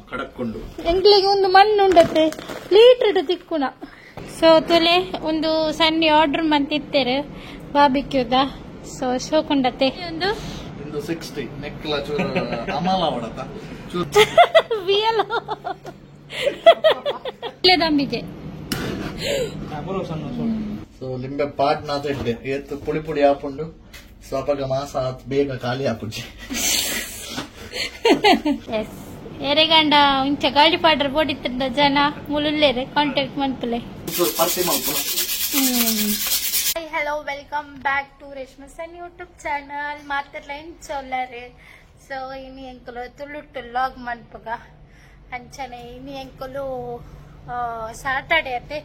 ಕಡಕ್ಕೊಂಡು ಎಂಕ್ಲಿಗೆ ಒಂದು ಮಣ್ಣು ಉಂಡತ್ತೆ ಲೀಟರ್ ತಿಕ್ಕುನ ಸೊ ತುಲೆ ಒಂದು ಸಣ್ಣ ಆರ್ಡರ್ ಮಂತಿತ್ತೇರು ಬಾಬಿಕ್ಯೂದ ಸೊ ಶೋಕೊಂಡತ್ತೆ ಒಂದು 60 ನೆಕ್ಲ ಚೂರು ಅಮಾಲ ಅವಡತ ವಿಯಲ್ ದಂಬಿಗೆ ಸೊ ಲಿಂಬೆ ಪಾಟ್ ನಾತಿದ್ದೆ ಏತ್ ಪುಡಿ ಪುಡಿ ಹಾಕೊಂಡು ಸ್ವಪಗ ಮಾಸ ಬೇಗ ಖಾಲಿ ಹಾಪುಜಿ ಎಸ್ ಎರೆಗಂಡ ಇಂಚ ಗಾಡಿ ಪಾಡ್ರ ಬೋಡಿತ್ತಿದ್ದ ಜನ ಮುಳುಲ್ಲೇರೆ ಕಾಂಟ್ಯಾಕ್ಟ್ ಮಂತಲೆ hello welcome back to Reshma ಸನ್ ಯೂಟ್ಯೂಬ್ ಚಾನಲ್ ಮಾತರ್ಲೈನ್ ಚೊಲ್ಲರೆ ಸೊ ಇನಿ ಎಂಕಲು ತುಳುಟ್ಟು ಲಾಗ್ ಮನ್ಪಗ ಅಂಚನೆ ಇನಿ ಎಂಕಲು ಸಾಟರ್ಡೆ ಅತ್ತೆ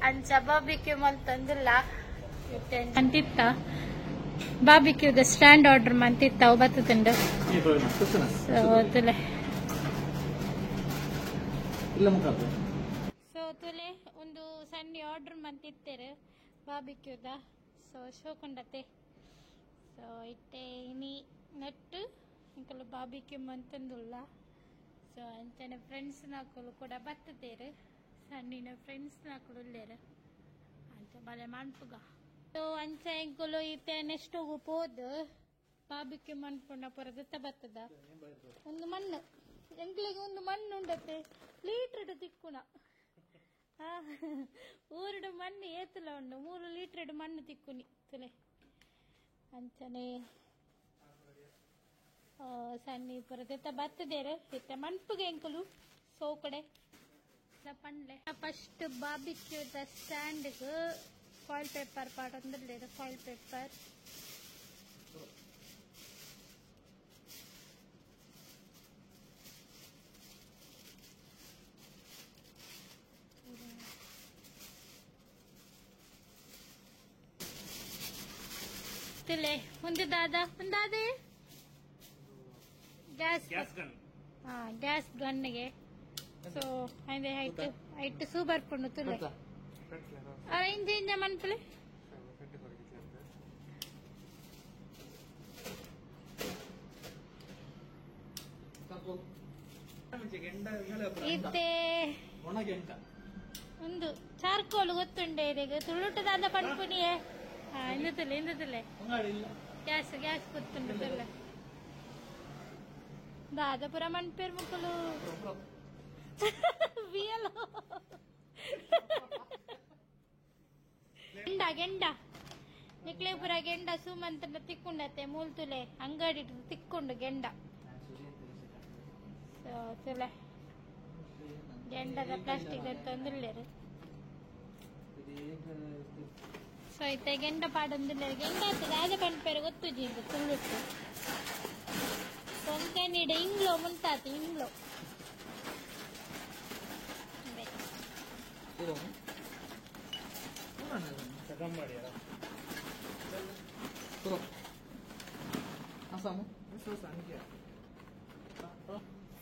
ಅಂಚ ಬಾಬಿಕ್ಯೂ ಮಲ್ತಂದಿಲ್ಲ ಅಂತಿತ್ತ ಬಾಬಿಕ್ಯೂದ ಸ್ಟ್ಯಾಂಡ್ ಆರ್ಡರ್ ಮಂತಿತ್ತ ಅವು ಬರ್ತದಂಡ ಸೊ ತುಲೆ ಸೊ ತುಲೆ ಒಂದು ಸಣ್ಣ ಆರ್ಡರ್ ಮಂತಿತ್ತೇರು ಬಾಬಿಕ್ಯೂದ ಸೊ ಶೋಕೊಂಡತ್ತೆ ಸೊ ಇತ್ತೆ ಇನಿ ನಟ್ಟು ಇಂಕಲು ಬಾಬಿಕ್ಯೂ ಮಂತಂದುಲ್ಲ ಸೊ ಅಂಚನೆ ಫ್ರೆಂಡ್ಸ್ ನಾಕಲು ಕೂಡ ಬರ್ತದೇರು ಸಣ್ಣಿನ ಫ್ರೆಂಡ್ಸ್ ನಾಕಲು ಉಳ್ಳೇರು ಅಂಚ ಬಲೆ ಮನ್ಪುಗ ಸೊ ಅಂಚ ಎಂಕಲು ಇತ್ತೆ ನೆಕ್ಸ್ಟ್ ಹೋಗು ಪೋದು ಬಾಬಿಕ್ಯೂ ಮನ್ಪುಂಡ ಪುರ ಗೊತ್ತ ಬರ್ತದ ಒಂದು ಮಣ್ಣು ಎಂಕ್ಲಿಗೆ ಒಂದು ಮಣ್ಣು ಉಂಡತ್ತೆ ಲೀಟರ್ ತಿಕ್ಕುನ ಊರುಡು ಮಣ್ಣು ಏತಲ ಉಂಡು 3 ಲೀಟರ್ ಮಣ್ಣು ತಿಕ್ಕುನಿ ತುಲೆ ಅಂಚನೆ ಸಣ್ಣಿ ಪುರದೆತ್ತ ಬರ್ತದೇರು ಇತ್ತ ಮನ್ಪುಗೆ ಎಂಕಲು ಸೋಕಡೆ ಪಂಡ್ಲೆ ಫಸ್ಟ್ ಬಾಬಿಕ್ಯೂದ ಸ್ಟ್ಯಾಂಡ್ಗೆ ಫಾಯಿಲ್ ಪೇಪರ್ ಪಾಡೊಂದಿಲ್ಲೇರು ಫಾಯಿಲ್ ಪೇಪರ್ ತುಲೆ ಒಂದಾದೆ ಗ್ಯಾಸ್ ಗನ್ನಿಗೆ ಸೊ ಅದೇ ಹೈಟ್ ಸೂಪರ್ ಪುಂಡು ತುಲೆ ಇಂಜ ಮನ್ಪುಲೆ ಇತ್ತೆ ಒಂದು ಚಾರ್ಕೋಲ್ ಗೊತ್ತುಂಡೆ ಇದೀಗ ತುಳುಟದಾದ ಪಂಪುನಿಯೇ ಇಂದತಲೆ ಗ್ಯಾಸ್ ಗೊತ್ತುಂಡು ತುಲೆ ದಾದಪುರ ಮನ್ಪೇರ್ ಮುಕ್ಕಲು ವಿಯಲ್ ಗೆಂಡ ನಿಕ್ಲೇಪುರ ಗೆಂಡ ಸುಮಂತ ತಿಕ್ಕೊಂಡತ್ತೆ ಮೂಲ್ ತುಲೆ ಅಂಗಡಿ ತಿಕ್ಕೊಂಡು ಗೆಂಡ ತುಲೆ ಗೆಂಡದ ಪ್ಲಾಸ್ಟಿಕ್ ತಂದುಳ್ಳೇರು ಸೊ ಐತೆ ಗೆಂಡ ಪಾಡೊಂದುಳ್ಳೇರು ಗೆಂಡ ದಾದ ಪಂಪೇರು ಗೊತ್ತು ಜೀದು ತುಳುಟ್ಟು ಕೊಂಕಣಿಡ ಇಂಗ್ಲೋ ಮುಂತಾತು ಇಂಗ್ಲೋ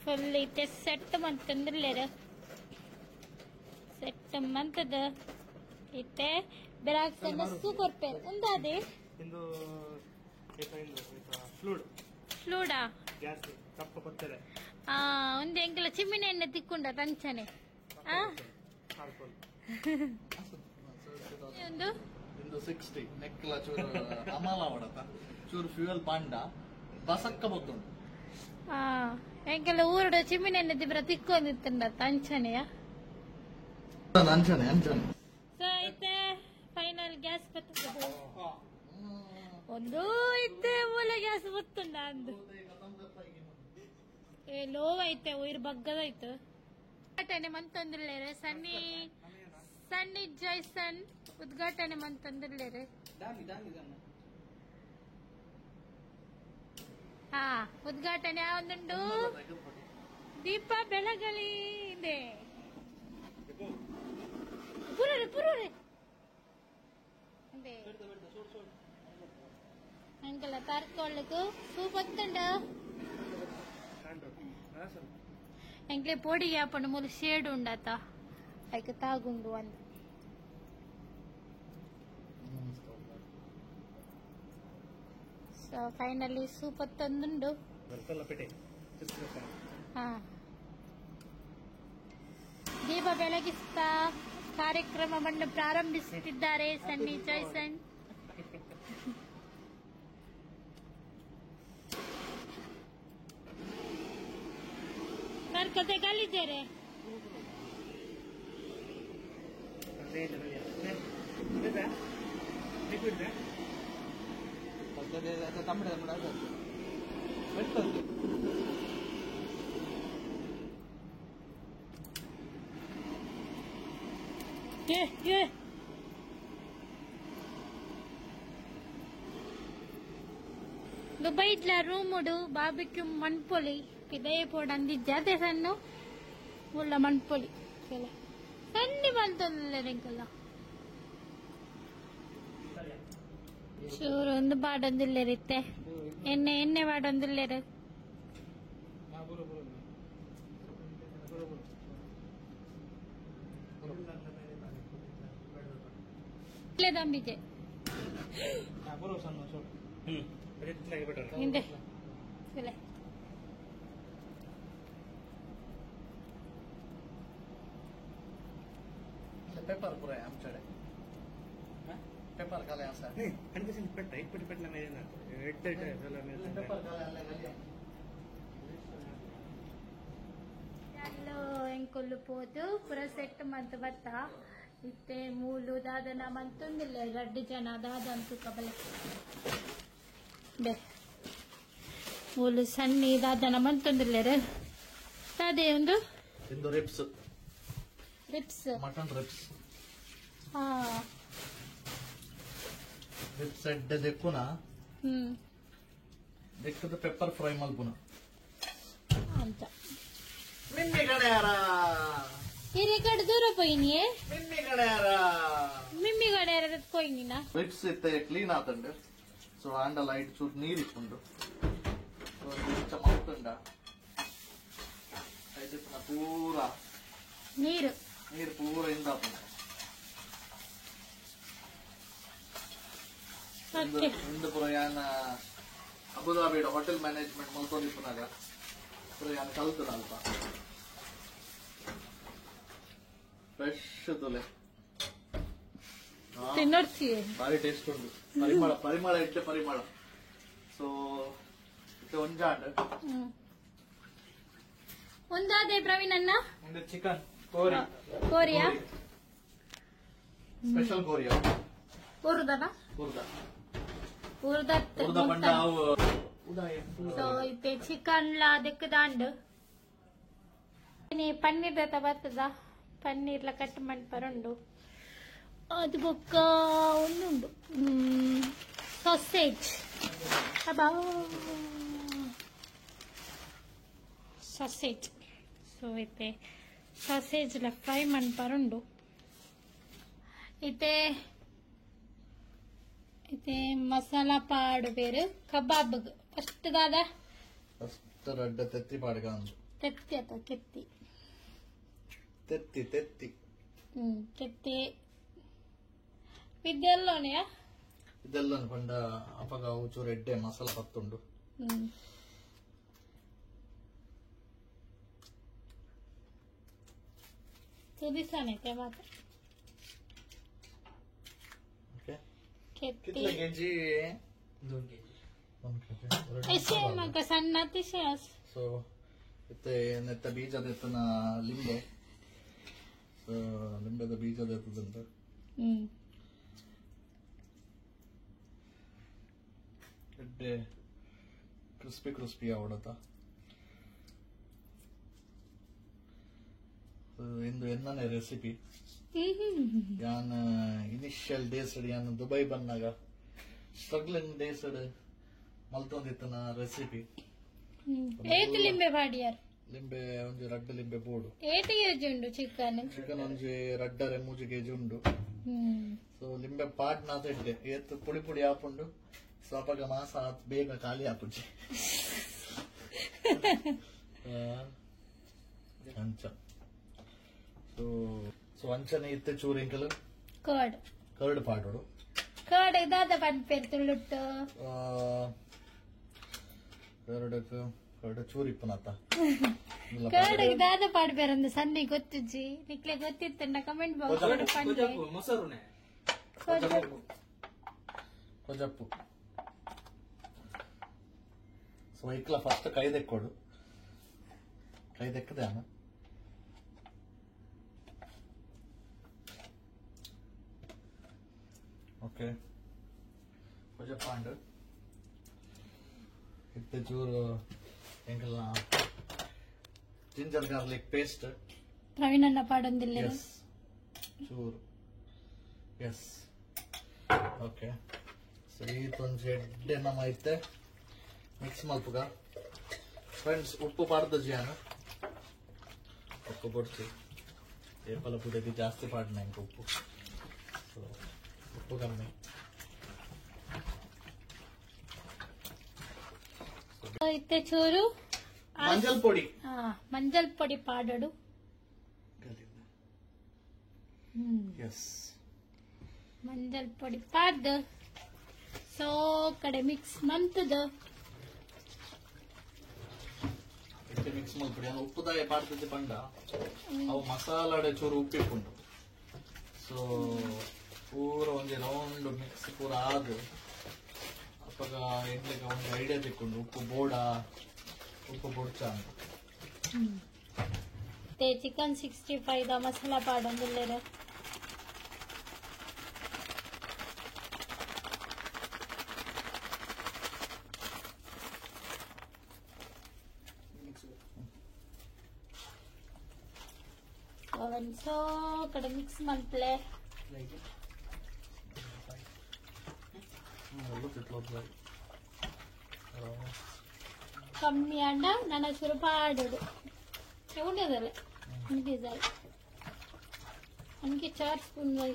ಫುಲ್ ಐತೆ ಸೆಟ್ ಮಂತಂದ್ರಲ್ಲೇರು ಸೆಟ್ ಮಂತದ ಐತೆ ಬೆರಾಕ್ಸನ್ನ ಸೂಪರ್ ಪೇರ್ ಒಂದಾದೆ ಫ್ಲೂಡಾ ಒಂದು ಎಂಕಲ ಚಿಮ್ಮಿನಿ ಎಣ್ಣೆ ತಿಕ್ಕೊಂಡ ರಂಚನೆ ಒಂದು 60 ನೆಕ್ಲ ಚೂರು ಅಮಾಲ ಅವಡತ ಚೂರು ಫ್ಯೂಯಲ್ ಪಾಂಡ ಬಸಕ್ಕ ಬೊತ್ತುಂಡು ಎಂಕಲ ಊರುಡು ಚಿಮ್ಮಿನಿ ಎಣ್ಣೆ ದಿಬ್ರ ತಿಕ್ಕೊಂಡಿತ್ತಂಡ ಅಂಚನೆಯ ಅಂಚನೆ ಸೊ ಐತೆ ಫೈನಲ್ ಗ್ಯಾಸ್ ಬರ್ತದೆ ಒಂದು ಐತೆ ಮೂಲ ಗ್ಯಾಸ್ ಬರ್ತುಂಡ ಅಂದು ಲೋ ಐತೆ ಉಯಿರ್ ಬಗ್ಗದೈತು ಉದ್ಘಾಟನೆ ಮಂತಂದಿಲ್ಲೇರೆ ಸನ್ನಿ ಜೈಸನ್ ಉದ್ಘಾಟನೆ ಮಂತಂದಿಲ್ಲೇರೆ ಉದ್ಘಾಟನೆ ಯಾವ್ದುಂಡು ದೀಪ ಬೆಳಗಲಿ ಇದೆ ಪುರೂರಿ ಅಂಕಲ ತರ್ಕೊಳ್ಳಿಕು ಸೂಪ್ ಒತ್ತಂಡ ಎಂಕ್ಲೆ ಪೊಡಿಗೆ ಹಾಪಂಡು ಮೂಲ ಶೇಡ್ ಉಂಡಾತ ಐಕ ತಾಗುಂಡು ಒಂದು ಸೊ ಫೈನಲಿ ಸೂಪ್ ಒತ್ತೊಂದುಂಡು ಬೆಳಗಿಸ್ತಾ ಕಾರ್ಯಕ್ರಮವನ್ನು ಪ್ರಾರಂಭಿಸುತ್ತಿದ್ದಾರೆ ಸನ್ನಿ ಜಾಯ್ಸನ್. ಕತೆ ಕಲಿತೇರೆ దుబాయ్ల రూముడు బాబిక్యూ మణ్పొలి ఇదే పోడంది జాతే సన్ను ముళ్ళ మణ్పొలి సన్ని మల్తొందిలేరు ఇంకಲ್ಲ ಚೂರು ಒಂದು ಬಾಡೊಂದಿಲ್ಲೇರಿತ್ತೆ ಎಣ್ಣೆ ಬಾಡೊಂದಿಲ್ಲೇರು ದಂಬಿಜೆ ಹಿಂದೆ पेपर पुरे आमच्याकडे पेपर काले असा पेपर ಅಲ್ಲೋ ಎಂಕೊಲ್ಲು ಪೋದು ಪುರ ಸೆಟ್ ಮಂತ್ ಬತ್ತ ಇತ್ತೆ ಮೂಲು ದಾದನ ಮಂತೊಂದಿಲ್ಲ ರಡ್ಡು ಜನ ದಾದಂತು ಕಬಲೆ ಬೇ ಮೂಲು ಸಣ್ಣಿ ದಾದನ ಮಂತೊಂದಿಲ್ಲ ಅದೇ ಒಂದು ಇಂದು ರಿಪ್ಸ್ ಮಟನ್ ರಿಪ್ಸ್ ರಿಪ್ಸ್ ಎಡ್ಡೆ ದೆಕ್ಕುನ ದೆಕ್ಕದ ಪೆಪ್ಪರ್ ಫ್ರೈ ಮಲ್ಪುನ ಅಂತ ನಿನ್ನೆ ಗಣಯಾರ ಹಿರಿ ಕಡೆ ದೂರ ಪೋಯಿನಿಯೇ ನಿನ್ನೆ ಗಣಯಾರ ಮಿಮ್ಮಿ ಕಡೆ ಪೋಯಿನಿನ ರಿಪ್ಸ್ ಇತ್ತೆ ಕ್ಲೀನ್ ಆತಂಡು ಸೊ ಆಂಡ ಲೈಟ್ ಚೂರು ನೀರು ಇಟ್ಕೊಂಡು ಮಲ್ತಂಡ ಪೂರ ನೀರು ಪೂರ ಇಂದಾಪುಂಡ ಇಂದು ಪುರ ಯಾನ ಅಬುದಾಬಿಡ ಹೋಟೆಲ್ ಮ್ಯಾನೇಜ್ಮೆಂಟ್ ಮಲ್ಕೊಂಡಿಪ್ಪನಾಗ ಪುರ ಯಾನ ಕಲ್ತದ ಅಲ್ಪ ಫ್ರೆಶ್ ತುಲೆ ತಿನ್ನೋಡ್ಸಿ ಭಾರಿ ಟೇಸ್ಟ್ ಉಂಟು ಪರಿಮಳ ಇಟ್ಟೆ ಪರಿಮಳ ಸೊ ಇತ್ತೆ ಒಂಜಾಂಡ್ ಒಂದಾದೆ ಪ್ರವೀಣ್ ಅಣ್ಣ ಒಂದು ಚಿಕನ್ ಕೋರಿಯಾ ಸ್ಪೆಷಲ್ ಕೋರಿಯಾ ಉರ್ದನ ಉರ್ದ ಬಂಡ ಸೊ ಇತ್ತೆ ಚಿಕನ್ ಲ ದಿಕ್ಕದಾಂಡು ಪನ್ನೀರ್ ದತ್ತ ಬರ್ತದ ಪನ್ನೀರ್ಲ ಕಟ್ ಮಾಡಿ ಪರುಂಡು ಅದು ಬೊಕ್ಕ ಒಂದುಂಡು ಸಾಸೇಜ್ ಅಬಾ ಸಾಸೇಜ್ ಸೊ ಇತ್ತೆ ಸಾಸೇಜ್ ಲ ಫ್ರೈ ಮಾಡಿ ಪರುಂಡು ಇತ್ತೆ ಇತ್ತೆ ಮಸಾಲಾ ಪಾಡು ಬೇರೆ ಕಬಾಬ್ ಫಸ್ಟ್ ದಾದ ಫಸ್ಟ್ ರಡ್ಡ ತೆತ್ತಿ ಪಾಡ್ಗ ತೆತ್ತಿ ಅಥವಾ ಕೆತ್ತಿ ತೆತ್ತಿ ಕೆತ್ತಿ ಇದೆಲ್ಲೋನೆಯಾ ಇದೆಲ್ಲ ಪಂಡ ಅಪಗ ಚೂರು ಎಡ್ಡೆ ಮಸಾಲ ಪತ್ತುಂಡು ತುದಿಸಾನೈತೆ ಮಾತ್ರ ಕೆತ್ತಿ ಕೆಜಿ 2 kg ಎಸೆ ಮಗ ಸಣ್ಣ ತಿಸೆ ಸೊ ಇತ್ತೆ ನೆತ್ತ ಬೀಜದ ಎತ್ತನ ಲಿಂಬೆ ಲಿಂಬೆದ ಬೀಜದ ಎತ್ತದಂತ ಎಡ್ಡೆ ಕ್ರಿಸ್ಪಿ ಅವಡತ ಇಂದು ಎನ್ನನೇ ರೆಸಿಪಿ ಯಾನ್ ಇನಿಷಿಯಲ್ ಡೇಸ್ ಯಾನ್ ದುಬೈ ಬಂದಾಗ ಸ್ಟ್ರಗ್ಲಿಂಗ್ ಡೇಸ್ ಮಲ್ತೊಂದಿತ್ತನ ರೆಸಿಪಿ ಏತು ಲಿಂಬೆ ಬಾಡಿಯಾರ್ ಲಿಂಬೆ ಒಂಜಿ ರಡ್ಡ ಲಿಂಬೆ ಬೋಡು 8 kg ಉಂಡು ಚಿಕನ್ ಒಂಜಿ ರಡ್ಡರೆ 3 kg ಉಂಡು ಸೊ ಲಿಂಬೆ ಪಾಡ್ ನಾತ ಇಡ್ಡೆ ಏತ್ ಪುಡಿ ಆಪುಂಡು ಸ್ವಪಗ ಮಾಸ ಬೇಗ ಖಾಲಿ ಆಪುಜಿ ಅಂಚ ಸೊ ಅಂಚನೆ ಇತ್ತೆ ಚೂರಿಂಕಲು ಕರ್ಡ್ ಪಾಡೋಡು ಕರ್ಡ್ ಇದಾದ ಪನ್ಪೇರ್ ತುಳುಟ್ಟು ಕರ್ಡ್ ಚೂರು ಇಪ್ಪನತ್ತ ಕರ್ಡ್ ದಾದ ಪಾಡ್ಬೇರಂದು ಸನ್ನಿ ಗೊತ್ತಿಜ್ಜಿ ನಿಕ್ಲೆ ಗೊತ್ತಿತ್ತಂಡ ಕಮೆಂಟ್ ಬಾಕ್ಸ್ ಪಂಡೆ ಮೊಸರುನೆ ಕೊಜಪ್ಪು ಸೊ ಇಕ್ಲ ಫಸ್ಟ್ ಕೈ ತೆಕ್ಕೊಡು ಕೈ ತೆಕ್ಕದೆ ಅನ್ನ ಓಕೆ ಕೊಜಪ್ಪಾಂಡು ಇತ್ತೆ ಚೂರು ಎಂಕಲ್ನ ಜಿಂಜರ್ ಗಾರ್ಲಿಕ್ ಪೇಸ್ಟ್ ಪ್ರವೀಣನ್ನ ಪಾಡೊಂದಿಲ್ಲ ಎಸ್ ಚೂರು ಎಸ್ ಓಕೆ ಸೊ ಈತೊಂದು ಎಡ್ಡೆ ನಮ್ಮ ಐತೆ ಮಿಕ್ಸ್ ಮಲ್ಪುಗ ಫ್ರೆಂಡ್ಸ್ ಉಪ್ಪು ಪಾಡ್ದ ಜಿಯಾನ ಉಪ್ಪು ಕೊಡ್ತಿ ಏಪಲ ಪುಡದಿ ಜಾಸ್ತಿ ಪಾಡ್ನ ಇಂಕ ಉಪ್ಪು ಸೊ ಉಪ್ಪು ಕಮ್ಮಿ ಇತ್ತೆ ಚೂರು ಮಂಜಲ್ ಪೊಡಿ ಮಂಜಲ್ ಪೊಡಿ ಪಾಡಡು ಎಸ್ ಮಂಜಲ್ ಪೊಡಿ ಪಾಡ್ದು ಸೊ ಕಡೆ ಮಿಕ್ಸ್ ಮಂತದ ಮಿಕ್ಸ್ ಮಲ್ಪುಡಿ ಉಪ್ಪುದಾಯ ಪಾಡ್ತಿದ್ದೆ ಪಂಡ ಅವು ಮಸಾಲಾಡೆ ಚೂರು ಉಪ್ಪಿಪ್ಪುಂಡು ಸೊ ಪೂರ ಒಂಜಿ ರೌಂಡ್ ಮಿಕ್ಸ್ ಪೂರ ಆದು ಅಪ್ಪಗ ಎಂಟ್ಲಿಗ ಒಂದು ಐಡಿಯಾ ತಿಕ್ಕೊಂಡು ಉಪ್ಪು ಬೋಡ ಉಪ್ಪು ಬೊಡ್ಚ ಅಂತ ಚಿಕನ್ 65 ದ ಮಸಾಲಾ ಪಾಡೊಂದಿಲ್ಲ ಸೊ ಕಡೆ ಮಿಕ್ಸ್ ಮಲ್ಪಲೆ ಕಮ್ಮಿ ಅಂಡ ನನ್ನ ಚೂರು ಪಾಡೋದು ఉండదలే మనకి చాలు మనకి 4 స్పూన్ వై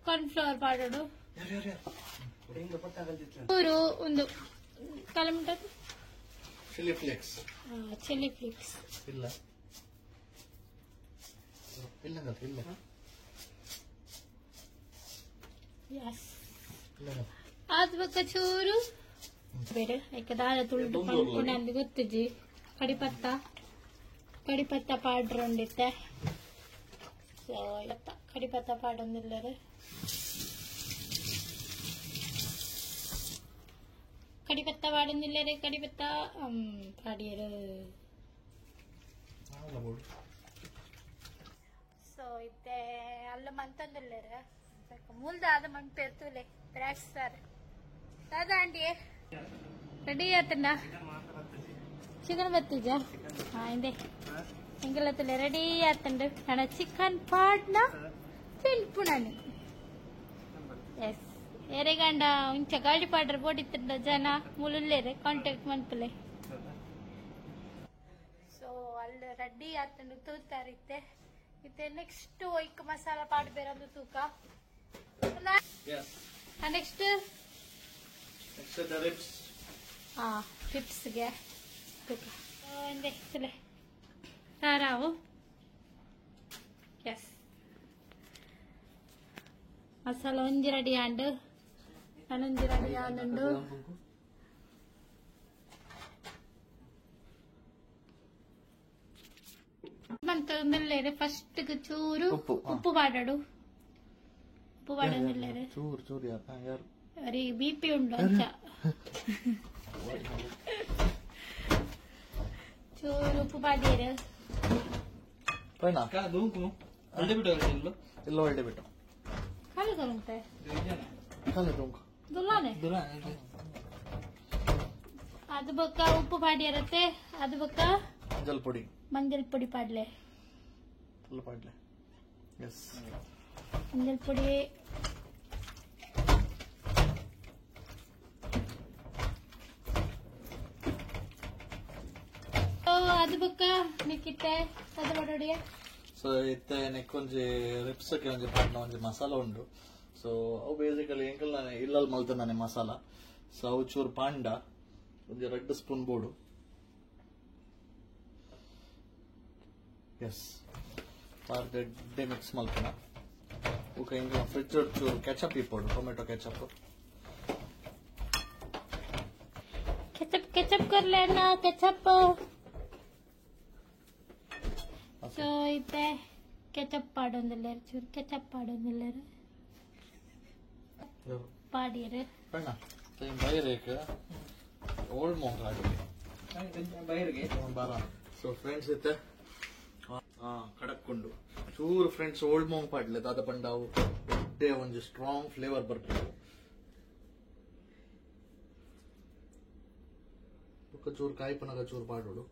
ಕಾರ್ನ್ ಫ್ಲವರ್ ಪಾಡೋಡು ಒಂದು ಕಲಮಟದು ಚಿಲ್ಲಿ ಫ್ಲೇಕ್ಸ್ ಇಲ್ಲ ಇಲ್ಲ ಇಲ್ಲ ಯಸ್ ಅದು ಬಕ್ಕ ಚೂರು ಬೇರೆ ಯಾಕೆ ದಾರ ತುಳಿದು ನಂದು ಗೊತ್ತಿಜ್ಜಿ ಕಡಿಪತ್ತ ಪಾಡ್ರೊಂಡಿತ್ತೆ ಸೊ ಕಡಿಪತ್ತ ಪಾಡೊಂದಿಲ್ಲರೆ ಕಡಿಪತ್ತ ಪಾಡೊಂದಿಲ್ಲರೆ ಕಡಿಪತ್ತ ಪಾಡಿಯರು ಸೊ ಇತ್ತೆ ಅಲ್ಲ ಮಂತಂದಿಲ್ಲರೆ ಮೂಲ್ದ ಆದ ಮಂಪೇರ್ತುಲೆ ಬ್ರಾಕ್ಸ್ ಸರ್ ದಾದಾ ಆಂಟಿ ರೆಡಿ ಆತಂಡ ಚಿಕನ್ ಬತ್ತಿಜ ಇಂದೆ ಎಂಗೆಲ್ಲತ್ತಲೆ ರೆಡಿ ಆತಂಡು ನನ್ನ ಚಿಕನ್ ಪಾಡ್ನ ತಿನ್ಪುಣನು ಎಸ್ ಎರೆಗಂಡ ಇಂಚ ಗಾಳಿ ಪಾಡ್ರ ಬೋಡಿತ್ತಂಡ ಜನ ಮುಳುಲ್ಲೇರೆ ಕಾಂಟ್ಯಾಕ್ಟ್ ಮನ್ಪಲೆ ಸೊ ಅಲ್ಲಿ ರೆಡಿ ಆತಂಡು ತೂತಾರಿತ್ತೆ ಇತ್ತೆ ನೆಕ್ಸ್ಟ್ ಒಯ್ಕ ಮಸಾಲ ಪಾಡ್ ಬೇರೊಂದು ತೂಕ ನೆಕ್ಸ್ಟ್ ಟಿಪ್ಸ್ಗೆ ತೂಕ ಎಂದೆ ಸಲೆ ತಾರಾವು ಎಸ್ ಮಸಾಲ ಒಂಜಿ ರೆಡಿ ಆಂಡು ನನೊಂಜಿ ರೆಡಿ ಆಂಡು ಮಂತೊಂದಿಲ್ಲೇರೆ ಫಸ್ಟ್ ಚೂರು ಉಪ್ಪು ಪಾಡಡು ಉಪ್ಪು ಪಾಡೋದಿಲ್ಲೇರೆ ಚೂರು ಯಾರು ಅರಿ ಬಿಪಿ ಉಂಡು ಅಂಚ ಚೂರು ಉಪ್ಪು ಪಾಡಿಯರು ಇಲ್ಲ ಒಳ್ಳೆ ಬಿಟ್ಟು ಕಾಲು ತಗೊಂಡೆ ದುಲ್ಲಾನೆ ಅದು ಬೊಕ್ಕ ಉಪ್ಪು ಪಾಡಿಯರತ್ತೆ ಅದು ಬೊಕ್ಕ ಮಂಜಲ್ ಪೊಡಿ ಪಾಡ್ಲೆ ಎಸ್ ಮಂಜಲ್ ಪೊಡಿ ಅದು ಬೊಕ್ಕ ನಿಕ್ಕಿತ್ತೆ ಅದು ಮಾಡೋಡಿಯ ಸೊ ಇತ್ತೆ ನೆಕ್ಕೊಂಜಿ ರಿಪ್ಸ್ ಒಂಜಿ ಪಾಡ್ನ ಒಂಜಿ ಮಸಾಲ ಉಂಡು ಸೊ ಅವು ಬೇಸಿಕಲಿ ಎಂಕಲ್ ನಾನು ಇಲ್ಲಲ್ಲಿ ಮಲ್ತಂದಾನೆ ಮಸಾಲ. ಸೊ ಅವು ಚೂರು ಪಾಂಡ ಒಂದು 2 ಸ್ಪೂನ್ ಬೋಡು. ಎಸ್ ಪಾರ್ಡೆ ಮಿಕ್ಸ್ ಮಲ್ಪನ ಓಕೆ. ಹಿಂಗೆ ಫ್ರಿಜ್ ಚೂರು ಕೆಚಪ್ ಇಪ್ಪೋಡು, ಟೊಮೆಟೊ ಕೆಚಪ್. ಕೆಚಪ್ ಕರ್ಲೆ ನಾ ಕೆಚಪ್. ಸೊ ಇತ್ತೆ ಕೆಚಪ್ ಪಾಡೊಂದಿಲ್ಲ ಚೂರು ಕೆಚಪ್ ಪಾಡೊಂದಿಲ್ಲ ಪಾಡಿಯರು ಬೇಡ ಬೈರೇಕ ಓಲ್ಡ್ ಮೋಂಗ್ ಬೈರಿಗೆ ಬಾರ. ಸೊ ಫ್ರೆಂಡ್ಸ್ ಇತ್ತೆ ಕಡಕ್ಕೊಂಡು ಚೂರು ಫ್ರೆಂಡ್ಸ್ ಓಲ್ಡ್ ಮೋಂಗ್ ಪಾಡ್ಲೆ ದಾದ ಪಂಡ ಅವು ಒಟ್ಟೆ ಒಂದು ಸ್ಟ್ರಾಂಗ್ ಫ್ಲೇವರ್ ಬರ್ಬೇಕು. ಚೂರು ಕಾಯಿ ಪನಗ ಚೂರು ಪಾಡೋಡು.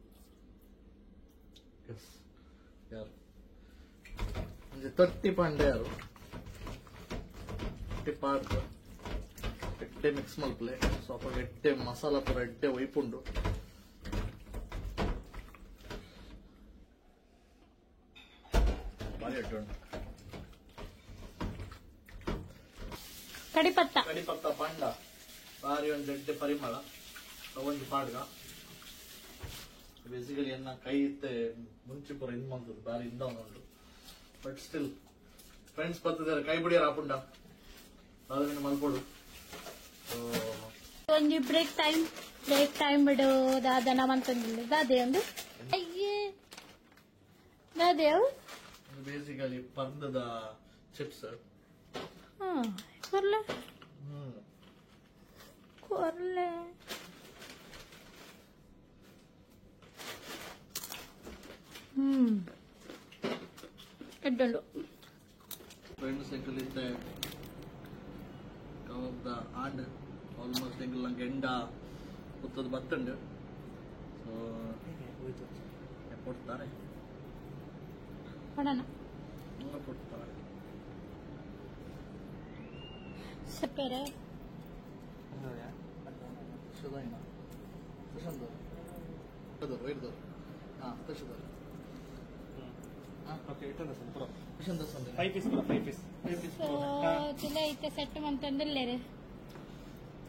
ಎಸ್ ಯಾರು ಒಂದು 30 ಪಾಂಡೆ ಯಾರು ಪಾರ್ಕ್ ಎಟ್ಟೆ ಮಿಕ್ಸ್ ಮಲ್ಪಲೆ. ಸ್ವಲ್ಪ ಎಟ್ಟೆ ಮಸಾಲ ಪೂರ ಎಟ್ಟೆ ಒಯ್ಪುಂಡು. ಬಾರಿ ಎಟ್ಟುಂಡು ಕಡಿಪತ್ತ ಪಂಡ ಬಾರಿ ಒಂದು ಎಡ್ಡೆ ಪರಿಮಳ ಒಂದು ಪಾಡ್ಗ. ಬೇಸಿಕಲಿ ಎನ್ನ ಕೈ ಇತ್ತೆ ಮುಂಚೆ ಪೂರ ಇನ್ ಮಾಡ್ತದೆ ಬಾರಿ ಇಂದ ಉಂಟು. ಬಟ್ ಸ್ಟಿಲ್ ಫ್ರೆಂಡ್ಸ್ ಬರ್ತದಾರೆ ಕೈ ಬಿಡಿಯಾರ ಆಪುಂಡ ಅದನ್ನ ಮಲ್ಕೊಡು. ಒಂಜಿ ಬ್ರೇಕ್ ಟೈಮ್ ಬಿಡು ದಾದನ ಮಂತಂದಿಲ್ಲ ದಾದೆ ಒಂದು ಅಯ್ಯೇ ದಾದೇವ್ ಬೇಸಿಕಲಿ ಪರ್ದದ ಚಿಪ್ಸ್. ಕೊರ್ಲೆ ಕೊರ್ಲೆ ಎಡ್ಡುಂಡು ಫ್ರೆಂಡ್ಸ್ ಎಂಕಲಿದ್ದೆ ಕವಬ್ದ ಆಂಡ್ ಆಲ್ಮೋಸ್ಟ್ ಎಂಕಲ್ ನಂಗೆ ಎಂಡ ಉತ್ತದ ಬತ್ತಂಡು. ಸೊ ಕೊಡ್ತಾರೆ ಪಡಣ ಕೊಡ್ತಾರೆ ಸಪ್ಪೇರೆ ಶುದಾಯಿನ ತಶಂದವ್ರು ವೈರ್ದವ್ರು ತಶದವ್ರು ತುಲೆ ಐತೆ ಸೆಟ್ ಮಂತಂದಿಲ್ಲೇರು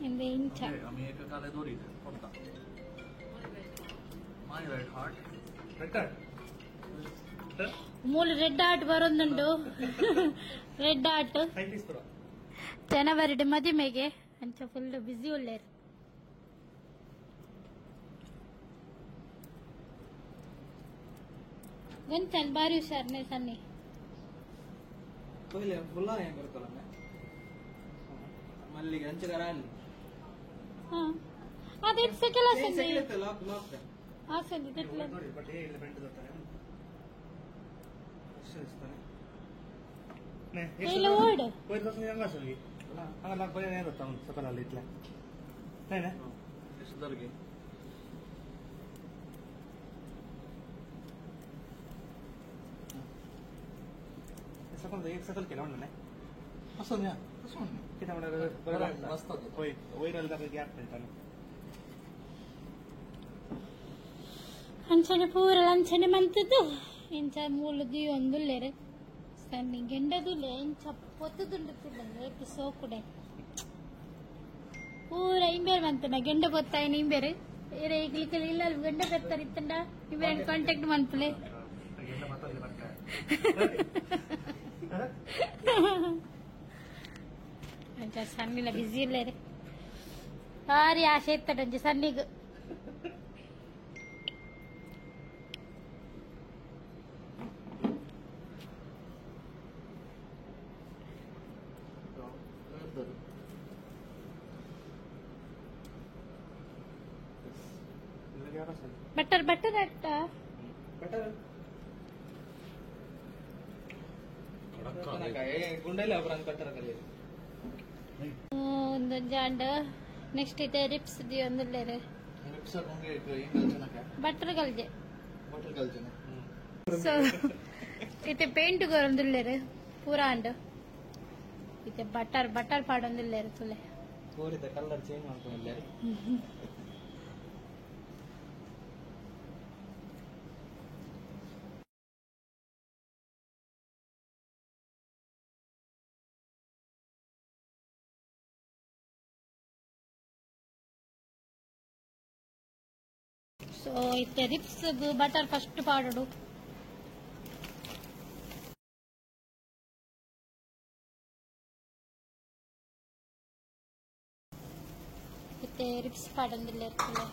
ಇಂದ ಇಂಚ ಏಕಕಾಲ ದೂರಿದೆ ಕೊಡ್ತಾ ಮೈ ರೈಟ್ ಹಾರ್ಟ್ ಮೂಲ ರೆಡ್ ಆರ್ಟ್ ಬರೋದುಂಡು. ರೆಡ್ ಆರ್ಟ್ ಜನವರಿ ಮದುವೆಗೆ ಅಂಚ ಫುಲ್ ಬಿಸಿ ಉಳ್ಳೇರು. ಗಂಚನ್ ಬಾರಿ ಹುಷಾರ್ನೆ ಸನ್ನಿ ಫುಲ್ಲ ಹೆಂಗ್ ಬರ್ತಲ್ಲ ಮಲ್ಲಿಗೆ ಹಂಚಗಾರ ಅಲ್ಲಿ ಅದೇ ಸೆಕೆಲ ಲಾಕ್ ಆ ಸಂದಿ ತಿಟ್ಲೆ ನೋಡಿ ಬಟ್ ಹೇಳಿ ಬೆಂಟ್ ಬರ್ತಾರೆ ಇಲ್ಲ ಓಡ್ ಹೋಯ್ತು ದೋಸ್ತ ಹೆಂಗ ಸರಿ ಹಂಗ ಲಾಕ್ ಬರೀ ಏನು ಗೊತ್ತಾ ಒಂದು ಸಕಲ ಅಲ್ಲಿ ಇಟ್ಲೆ ಏನೇ ಎಷ್ಟದವ್ರಿಗೆ सकल एक सकल केला म्हणलं नाही असं न्या असं किती म्हणलं मस्त होय वैरल दाखल गॅप ठेवताना ಅಂಚನೆ ಪೂರ ಅಂಚನೆ ಮಂತದ್ದು ಇಂಚ ಮೂಲದಿ ಒಂದು ಲೇರೆ ಸನ್ನಿ ಗೆಂಡದುಲೆ ಇಂಚ ಪೊತ್ತದುಂಡುತ್ತಿದ್ದಂಗೆ ಎಪಿಸೋ ಕುಡೆ ಪೂರ ಇಂಬೇರ್ ಮಂತನ ಗೆಂಡ ಪೊತ್ತಾಯಿ ನಿಂಬೇರು ಏರೆ ಈಗಲಿಕ್ಕೆ ಇಲ್ಲ ಗಂಡ ಬರ್ತಾರಿತ್ತಂಡ ಇವೇನ್ ಕಾಂಟ್ಯಾಕ್ಟ್ ಮನ್ಪಲೆ ಅಂಚ ಸನ್ನಿಲ ಬಿಸಿ ಇಲ್ಲೇರೆ ಭಾರಿ ಆಸೆ ಇತ್ತಡಂಜಿ ಸನ್ನಿಗೆ बटर बटर अट्टा बटर ಗುಂಡಲ್ಲಿ ಅಬ್ರಾನ್ ಬಟರ್ ಕಲಿ ಒಂದು ಜಾಂಡ ನೆಕ್ಸ್ಟ್ ಇದೆ ರಿಪ್ಸ್ ದಿ ಒಂದುಲ್ಲೇರೆ ರಿಪ್ಸ್ ಹಾಕೊಂಗೆ ಇಂಗಲ್ ಜನಕ ಬಟರ್ ಗಲ್ಜೆ ಬಟರ್ ಗಲ್ಜನ ಸೊ ಇತೆ ಪೇಂಟ್ ಗೊರೊಂದುಲ್ಲೇರೆ ಪೂರಾ ಅಂಡ ಇತೆ ಬಟರ್ ಬಟರ್ ಪಾಡೊಂದುಲ್ಲೇರೆ ತುಲೆ ಕೋರಿದ ಕಲರ್ ಚೇಂಜ್ ಮಾಡ್ಕೊಂಡಿದ್ದಾರೆ ಸೊ ಇತ್ತೆ ರಿಪ್ಸ್ ಬಟರ್ ಫಸ್ಟ್ ಪಾಡೋಡು. ಇತ್ತೆ ರಿಪ್ಸ್ ಪಾಡಂದಿಲ್ಲ ಇರ್ತದೆ.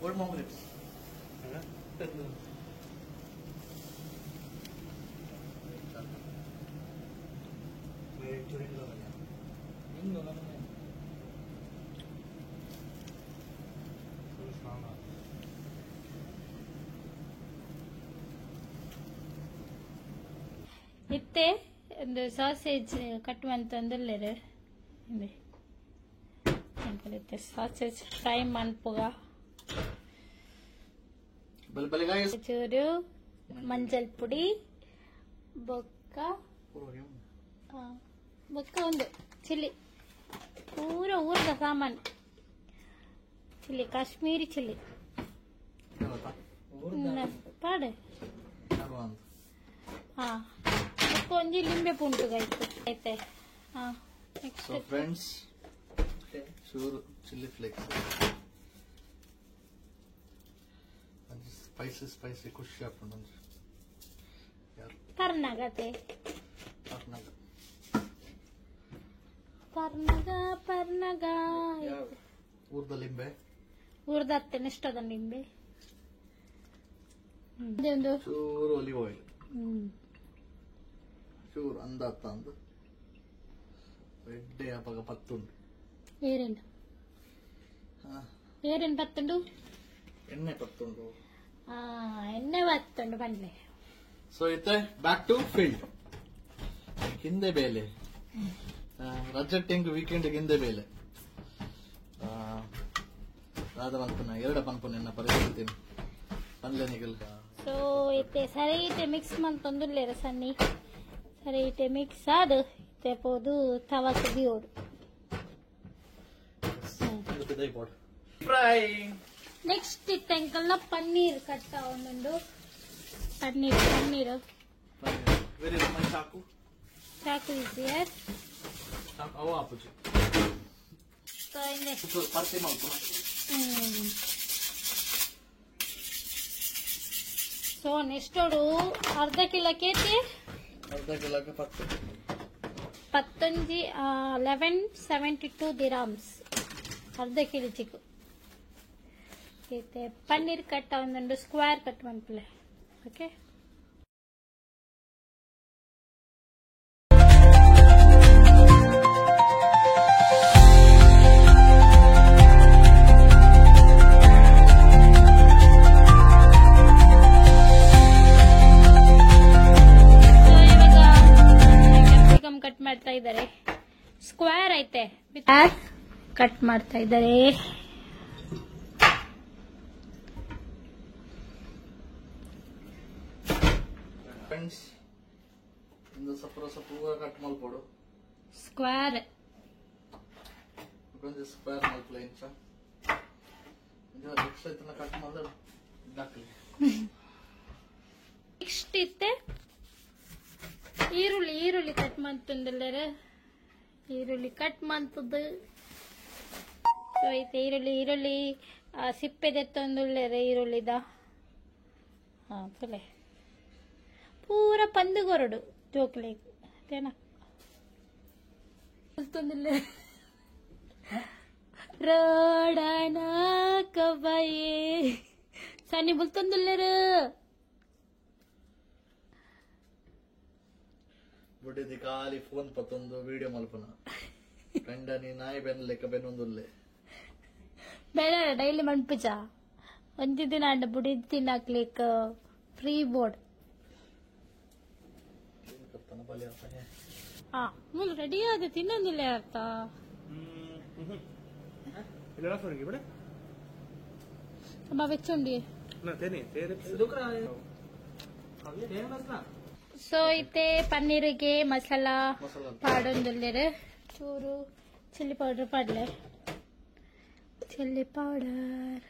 ಓಲ್ಡ್ ಮಾಮ್ ರಿಪ್ಸ್ ಇತ್ತೆ ಒಂದು ಸಾಸೇಜ್ ಕಟ್ಟುವಂತಂದಿಲ್ಲರು ಇತ್ತೆ ಸಾಸೇಜ್ ಫ್ರೈ ಮನ್ಪುಗ ಚೂರು ಮಂಜಲ್ ಪುಡಿ ಬೊಕ್ಕ ಬೊಕ್ಕ ಒಂದು ಚಿಲ್ಲಿ ಪೂರ ಊರದ ಸಾಮಾನು ಚಿಲ್ಲಿ ಕಾಶ್ಮೀರಿ ಚಿಲ್ಲಿ ಪಾಡು ಹಾ ಒಂಜಿ ಲಿಂಬೆ ಪುಂಟು ಐತೆ ಹಾ ಸೊ ಫ್ರೆಂಡ್ಸ್ ಚೂರು ಚಿಲ್ಲಿ ಫ್ಲೇಕ್ಸ್ ಸ್ಪೈಸಿ ಖುಷಿ ಆಗ್ತದೆ ಯಾರು ಪರ್ನಗತೆ ಪರ್ನಗ ಊರ್ದ ಲಿಂಬೆ ಊರ್ದ ಅತ್ತೆ ಇಷ್ಟದ ಲಿಂಬೆ ಒಂದು ಚೂರು ಒಲಿವ್ ಆಯಿಲ್ ಚೂರು ಅಂದಾತ ಅಂದು ಎಡ್ಡೆ ಅಪಗ ಪತ್ತುಂಡು ಏರೇನು ಪತ್ತುಂಡು ಎಣ್ಣೆ ಪತ್ತುಂಡು ಎಣ್ಣೆ ಪತ್ತುಂಡು ಬಂದ್ಲೆ. ಸೊ ಇತ್ತೆ ಬ್ಯಾಕ್ ಟು ಫೀಲ್ಡ್ ಹಿಂದೆ ಬೇಲೆ ರಜೆ ಟೆಂಗ್ ವೀಕೆಂಡ್ ಹಿಂದೆ ಬೇಲೆ ರಾಧವಂತನ ಎರಡ ಪನ್ಪು ನಿನ್ನ ಪರಿಸ್ಥಿತಿ ಪನ್ಲೆನಿಗಲ್ ಸೊ ಇತ್ತೆ ಸರಿ ಇತ್ತೆ ಮಿಕ್ಸ್ ಮಂತೊಂದುಲ್ಲೇರ ಸನ್ನಿ ಸರಿ ಇತ್ತೆ ಮಿಕ್ಸ್ ಆದ ಇತ್ತೆ ಪೋದು ತವಾ ಕುದಿಯೋಡು ಫ್ರೈ. ನೆಕ್ಸ್ಟ್ ಇತ್ತೆ ಅಂಕಲ್ನ ಪನ್ನೀರ್ ಕಟ್ಟ ಒಂದೊಂದು ಪನ್ನೀರ್ ವೆರಿ ಮೈ ಸಾಕು ಸಾಕು ಇಸಿಯರ್ ಅವ ಆಪುಜಿ ಸೊ ಇಂದೆ ಪರ್ತಿ ಮಾಡ್ಕೊ ಸೊ ನೆಕ್ಸ್ಟೋಡು ಅರ್ಧ ಕಿಲೋಕ್ಕೆ ಅರ್ಧ ಕಿಲೋಕ್ಕೆ 1172 ದಿರಾಮ್ಸ್ ಅರ್ಧ ಕಿಲೋ ಚಿಕ್ಕು ಮತ್ತೆ ಪನ್ನೀರ್ ಕಟ್ಟ ಒಂದೊಂದು ಸ್ಕ್ವೇರ್ ಕಟ್ ಮನ್ಪಲೆ ಓಕೆ. ಕಟ್ ಮಾಡ್ತಾ ಇದ್ದಾರೆ ಸ್ಕ್ವೇರ್ ಐತೆ ಕಟ್ ಮಾಡ್ತಾ ಇದ್ದಾರೆ. ಫ್ರೆಂಡ್ಸ್ ಇಂದು ಸಪೂರ ಕಟ್ ಮಲ್ಪೋಡು ಸ್ಕ್ವೇರ್ ಕೊಂಚ ಸ್ಕ್ವೇರ್ ಮಲ್ಪಲೆ ಇಂಚ ಇದು ಕಟ್ ಮಾಡಿದ್ರೆ ಡಾಕ್ಲಿ ನೆಕ್ಸ್ಟ್ ಇತ್ತೆ ಈರುಳ್ಳಿ ಕಟ್ ಮಾಡ್ತಂದಲ್ಲರ ಈರುಳ್ಳಿ ಕಟ್ ಮಾಡ್ತದ್ದು ಸೊ ಐತೆ ಈರುಳ್ಳಿ ಸಿಪ್ಪೆದೆತ್ತೊಂದುಳ್ಳೇರ ಈರುಳ್ಳಿದ ಪುಲೆ ಪೂರ ಪಂದುಗೊರಡು ಜೋಕ್ಲೆ ತೇನ ರೋಡನ ಕಬಾಯೇ ಸನಿ ಬುಲ್ತೊಂದುಳ್ಳೇರ ಬುಡ್ಡಿದಿ ಖಾಲಿ ಫೋನ್ ಪತ್ತೊಂದು ವಿಡಿಯೋ ಮಲ್ಪನ ಕಂಡ ನೀ ನಾಯಿ ಬೆನ್ ಲೆಕ್ಕ ಬೆನ್ನೊಂದುಲ್ಲೆ ಬೇಡ ಡೈಲಿ ಮಣ್ಪಿಚ ಒಂದಿ ದಿನ ಅಂಡ ಬುಡಿ ತಿನ್ನಾಕ್ಲಿಕ್ ಫ್ರೀ ಬೋರ್ಡ್ ಮೂಲ ರೆಡಿ ಆದ ತಿನ್ನೊಂದಿಲ್ಲ ಅರ್ಥ ತುಂಬಾ ವೆಚ್ಚುಂಡಿ ಸೊ ಐತೆ ಪನ್ನೀರಿಗೆ ಮಸಾಲಾ ಪಾಡೊಂದುಲ್ಲೆರ್ ಚೂರು ಚಿಲ್ಲಿ ಪೌಡರ್ ಪಾಡ್ಲೆ ಚಿಲ್ಲಿ ಪೌಡರ್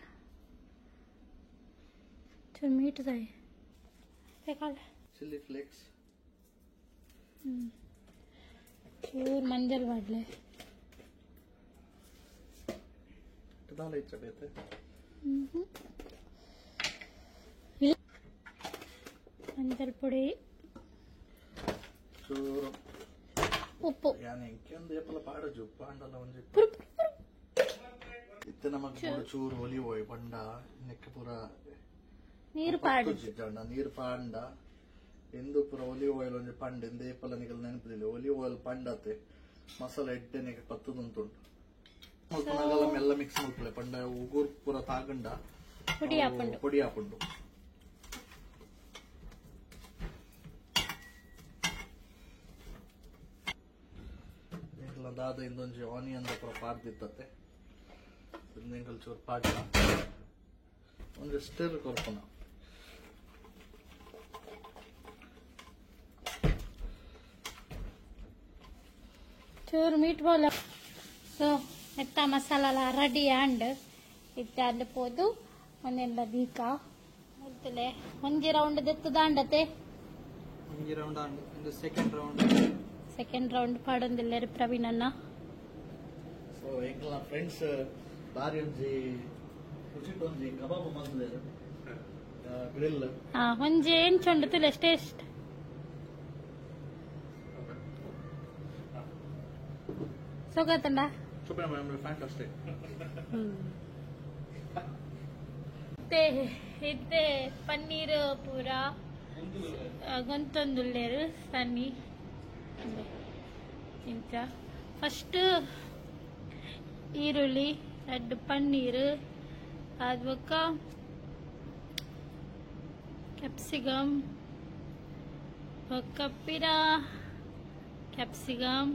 ಚೂರು ಮೀಟ್ ದಾಯ್ ಚಿಲ್ಲಿ ಫ್ಲೇಕ್ಸ್ ಚೂರು ಮಂಜಲ್ ಪಾಡ್ಲೆ ಇಟ್ಟದಾಲ ಇಚ್ಚಬೇತೆ ಮಂಜಲ್ ಪುಡಿ, ಚೂರು ಉಪ್ಪು, ಯಾನೆ ಇಂಕೆಂದು ಏಪಲ ಪಾಡಜು ಪಾಂಡಲ ಒಂಜಿ ಇತ್ತೆ ನಮಕ್ ಚೂರು ಒಲಿವ್ ಆಯಿಲ್ ಪಂಡ ನೆಕ್ಕೆ ಪೂರ ನೀರು ಪಾಡು ನೀರು ಪಾಂಡ ಎಂದು ಪೂರ ಒಲಿವ್ ಆಯಿಲ್ ಒಂಜಿ ಪಂಡ ಎಂದ ಏಪಲ ನಿಗಲ್ ನೆನಪಿಲ್ಲ ಒಲಿವ್ ಆಯಿಲ್ ಪಂಡತೆ ಮಸಾಲ ಎಡ್ಡೆ ಪತ್ತುದುಂಟುಂಟು ಮೆಲ್ಲ ಮಿಕ್ಸ್ ಮಾಡ್ಕೊಳ್ಳಿ ಪಂಡ ಉಗುರ್ ಪೂರ ತಾಗಂಡ ಪೊಡಿ ಹಾಕೊಂಡು ದಾದ ಇಂದೊಂಜಿ ಆನಿಯನ್ ಪೂರ ಪಾಡ್ದಿತ್ತತೆ ಇಂದೆಂಕಲ್ ಚೂರು ಪಾಡ್ಲ ಒಂಜಿ ಸ್ಟಿರ್ ಕೊರ್ಪುನ ಚೂರು ಮೀಟ್ ಬಾಲ್. ಸೊ ಎತ್ತ ಮಸಾಲ ರೆಡಿ ಆಂಡ್ ಇತ್ತೆ ಅಲ್ಲಿ ಪೋದು ಒಂದೆಲ್ಲ ದೀಕ ಮುಲ್ತಲೆ ಒಂಜಿ ರೌಂಡ್ ದೆತ್ತು ದಾಂಡತೆ ಒಂಜಿ ರೌಂಡ್ ಆಂಡ್ ಸೆಕೆಂಡ್ ರೌಂಡ್ ಪಾಡೊಂದಿಲ್ಲೇರು ಪ್ರವೀಣ್ ಅಣ್ಣ. ಸೊ ಎಂಕಲ್ನ ಫ್ರೆಂಡ್ಸ್ ಬಾರಿ ಒಂಜಿ ರುಚಿಟ್ ಒಂಜಿ ಕಬಾಬ್ ಮಲ್ದೇರು ಗ್ರಿಲ್ ಒಂಜಿ ಎಂಚೊಂಡು ತುಲೆ ಟೇಸ್ಟ್ ಸೊಗತಂಡ ಸೂಪರ್ ಫ್ಯಾಂಟಾಸ್ಟಿಕ್. ಇತ್ತೆ ಪನ್ನೀರ್ ಪೂರ ಗೊಂತೊಂದುಲ್ಲೇರು ಸನ್ನಿ ಇಂಚ ಫಸ್ಟ್ ಈರುಳ್ಳಿ ಎರಡು ಪನ್ನೀರ್ ಅದ್ವಕ್ಕ ಕ್ಯಾಪ್ಸಿಕಮ್ ಕಪ್ಪಿರ ಕ್ಯಾಪ್ಸಿಕಮ್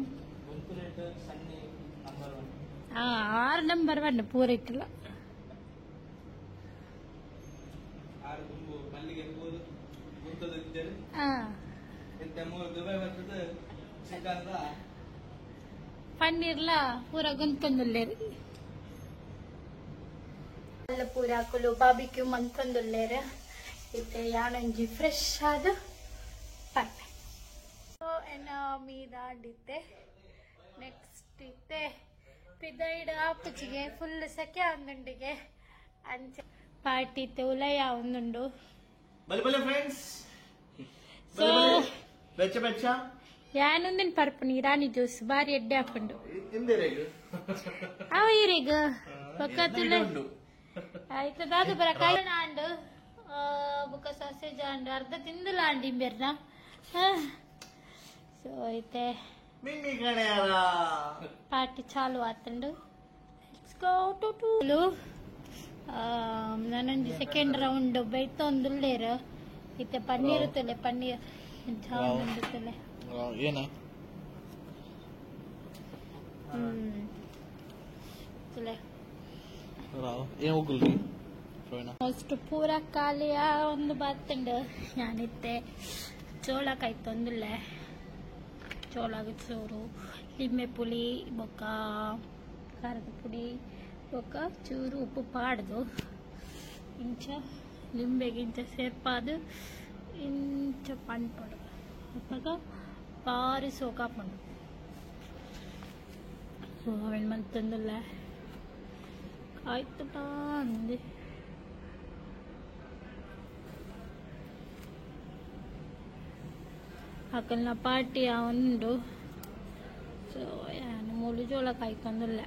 6 ನಂಬರ್ 1 ಪೂರ ಇಟ್ಟಿಲ್ಲ. ಪನ್ನೀರ್ಲ ಪೂರ ಗುಂತೊಂದುಲ್ಲೇರು ಅಲ್ಲ ಪೂರ ಹಾಕಲು ಬಾಬಿಕ್ಯೂ ಮಂತೊಂದುಲ್ಲೇರು ಇತ್ತೆ ಯಾನೊಂಜಿ ಫ್ರೆಶ್ ಆದ ಪರ್ಪೆ ಎನ್ನ ಮೀದಾಂಡಿತ್ತೆ. ನೆಕ್ಸ್ಟ್ ಇತ್ತೆ ಪಿದೈಡ್ ಆಪುಚಿಗೆ ಫುಲ್ ಸೆಕೆ ಒಂದುಂಡಿಗೆ ಅಂಚೆ ಪಾರ್ಟಿ ಇತ್ತೆ ಉಲಯ ಒಂದುಂಡು. ಸೊ ಯಾನೊಂದಿನ ಪರ್ಪುನಿ ರಾಣಿ ಜ್ಯೂಸ್ ಬಾರಿ ಎಡ್ಡೆ ಹಾಕೊಂಡು ಅವ ಈರೀಗ ಪಕ್ಕತ್ತುಲ ಆಯ್ತು ದಾದು ಬರ ಕಾಯಿನ ಆಂಡು ಬುಕ್ಕ ಸಾಸೇಜ್ ಆಂಡು ಅರ್ಧ ತಿಂದಿಲ್ಲ ಆಂಡಿ ಬೆರ್ನ. ಸೊ ಐತೆ ಪಾರ್ಟಿ ಚಾಲು ಆತಂಡು. ನಾನೊಂದು ಸೆಕೆಂಡ್ ರೌಂಡ್ ಬೈತೊಂದುಲ್ಲೇರು ಇತ್ತೆ ಪನ್ನೀರ್ ತುಲೆ ಪನ್ನೀರ್ ತುಲೆ ಏನ ತುಲೆ ಅಷ್ಟು ಪೂರ ಖಾಲಿಯ ಒಂದು ಬಾತಂಡು ഞാനിತ್ತೆ ಚೋಳ ಕಾಯ್ತೊಂದುಲ್ಲೆ ಚೋಳಗ ಚೂರು ಲಿಂಬೆ ಪುಳಿ ಬೊಕ್ಕ ಖಾರದ ಪುಡಿ ಬೊಕ್ಕ ಚೂರು ಉಪ್ಪು ಪಾಡ್ದು ಇಂಚ ಲಿಂಬೆಗೆ ಇಂಚ ಸೇರ್ಪಾದು ಇಂಚ ಪಂಡ್ಪಡು ಅಪ್ಪಾಗ ಭಾರಿ ಸೋಕಾಪಂಡು. ಸೊ ಅವಳು ಮಂತೊಂದುಲ್ಲ ಆಯ್ತು ಅಂದೆ ಅಕ್ಕಲ್ನ ಪಾರ್ಟಿಯ ಉಂಡು. ಸೊ ಮೂಲು ಜೋಳ ಕಾಯ್ಕೊಂದಿಲ್ಲ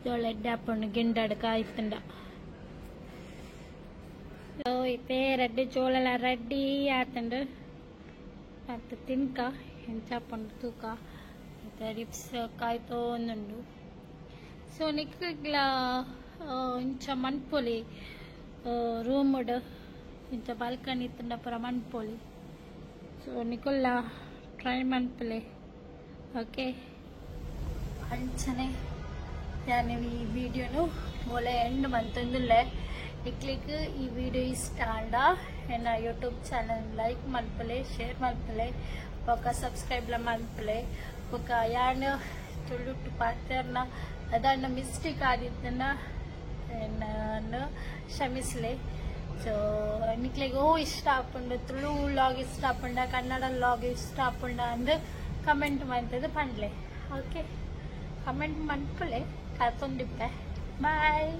ಜೋಳ ಎಡ್ಡೆ ಹಾಕೊಂಡು ಗಿಂಡಾಡ ಕಾಯ್ತಂಡ. ಸೊ ಇತ್ತೆ ರೆಡ್ಡಿ ಜೋಳ ರೆಡ್ಡಿ ಆತಂಡು ಮತ್ತು ತಿನ್ಕ ಹೆಂಚಾಪಂಡು ತೂಕ ಮತ್ತು ರಿಪ್ಸ್ ಕಾಯ್ತೋ ಒಂದುಂಡು. ಸೊ ನಿಕ್ಲ ಇಂಚ ಮಣ್ಪೊಲಿ ರೂಮುಡು ಇಂಚ ಬಾಲ್ಕನಿ ಇತ್ತಂಡ ಪುರ ಮಣ್ಪೊಲಿ. ಸೊ ನಿಕುಲ್ಲ ಟ್ರೈ ಮನ್ಪಲೆ ಓಕೆ ಅಂಚನೆ ನಾನು ಈ ವಿಡಿಯೋನು ಮೊಲೆ ಎಂಡ್ ಮಂತೊಂದುಲ್ಲೆ ನಿಕ್ಲಿಕ್ಕೆ ಈ ವಿಡಿಯೋ ಇಷ್ಟ ಆಂಡ ಎನ್ನ ಯೂಟ್ಯೂಬ್ ಚಾನಲ್ ಲೈಕ್ ಮಲ್ಪಲೆ ಶೇರ್ ಮಲ್ಪಲೆ ಬೊಕ್ಕ ಸಬ್ಸ್ಕ್ರೈಬ್ಲ ಮಲ್ಪಲೆ ಬೊಕ್ಕ ಯಾನ್ ತುಳುಟ್ಟು ಪಾತ್ರನ ಅದನ್ನ ಮಿಸ್ಟೇಕ್ ಆದಿದ್ದನ್ನ ನಾನು ಕ್ಷಮಿಸಲೆ. ಸೊ ನಿಕ್ಲಿಗೆ ಇಷ್ಟ ಆಪುಂಡು ತುಳು ವ್ಲಾಗ್ ಇಷ್ಟ ಆಪುಂಡ ಕನ್ನಡ ವ್ಲಾಗ್ ಇಷ್ಟ ಆಪುಂಡ ಅಂದು ಕಮೆಂಟ್ ಮಾಡ್ತದೆ ಪಂಡ್ಲೆ ಓಕೆ. ಕಮೆಂಟ್ ಮಾಡ್ಕೊಳ್ಳಿ ಕರ್ಕೊಂಡಿದ್ದೆ ಬಾಯ್